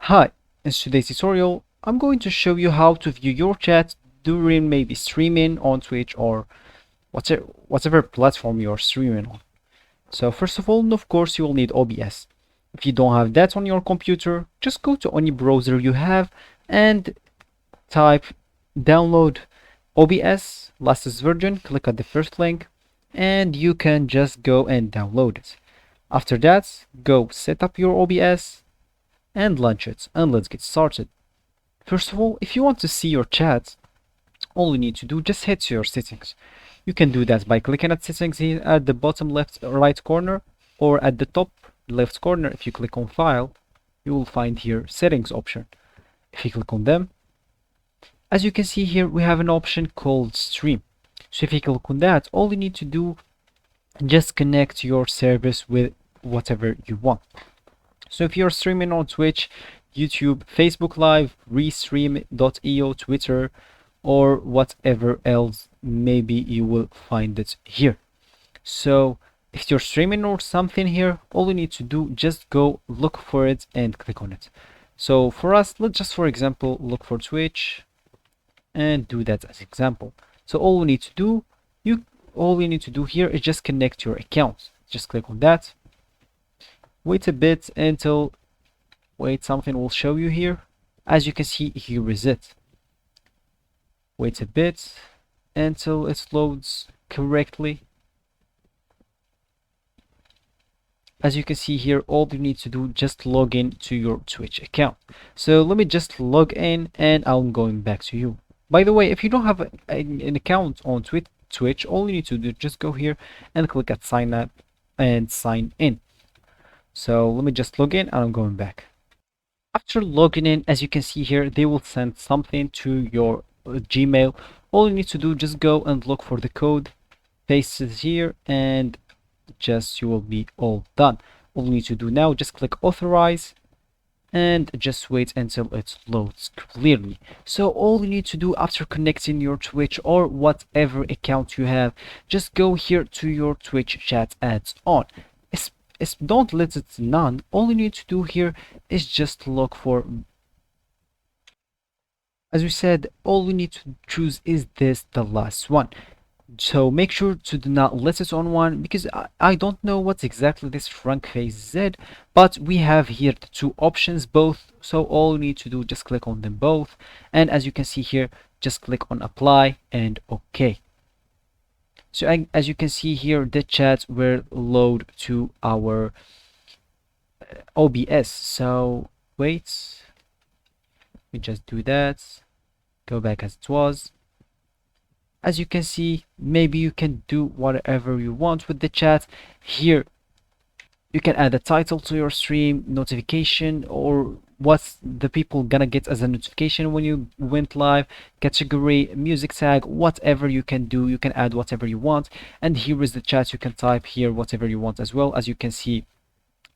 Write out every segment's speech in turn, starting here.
Hi, in today's tutorial, I'm going to show you how to view your chat during maybe streaming on Twitch or whatever platform you're streaming on. So first of all, of course, you will need OBS. If you don't have that on your computer, just go to any browser you have and type download OBS latest version, click on the first link, and you can just go and download it. After that, go set up your OBS and launch it, and let's get started. First of all, if you want to see your chat, all you need to do, just head to your settings. You can do that by clicking at settings here at the bottom left right corner, or at the top left corner. If you click on file, you will find here settings option. If you click on them, as you can see here, we have an option called stream. So if you click on that, all you need to do, just connect your service with whatever you want. So if you're streaming on Twitch, YouTube, Facebook Live, Restream.io, Twitter, or whatever else, maybe you will find it here. So if you're streaming or something here, all you need to do, just go look for it and click on it. So for us, let's just, for example, look for Twitch and do that as example. So all we need to do, all you need to do here is just connect your account. Just click on that. Wait a bit until something will show you here. As you can see, here is it. Wait a bit until it loads correctly. As you can see here, all you need to do, just log in to your Twitch account. So let me just log in and I'm going back to you. By the way, if you don't have an account on Twitch, all you need to do, just go here and click at sign up and sign in. So let me just log in and I'm going back. After logging in, as you can see here, they will send something to your Gmail. All you need to do, just go and look for the code, paste it here, and just you will be all done. All you need to do now, just click authorize and just wait until it loads clearly. So all you need to do after connecting your Twitch or whatever account you have, just go here to your Twitch chat ads on. Don't let it none. All you need to do here is just look for, as we said, all we need to choose is this, the last one. So make sure to do not let it on one, because I don't know what exactly this Frank face Z, but we have here the two options both. So all you need to do, just click on them both, and as you can see here, just click on apply and OK. So as you can see here, the chats will load to our OBS. So wait, we just do that, go back as it was. As you can see, maybe you can do whatever you want with the chat. Here you can add a title to your stream, notification, or what's the people gonna get as a notification when you went live, category, music tag, whatever you can do. You can add whatever you want, and here is the chat. You can type here whatever you want as well. As you can see,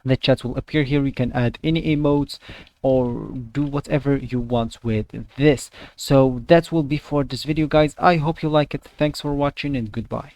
the chat will appear here. You can add any emotes or do whatever you want with this. So that will be for this video, guys. I hope you like it. Thanks for watching and goodbye.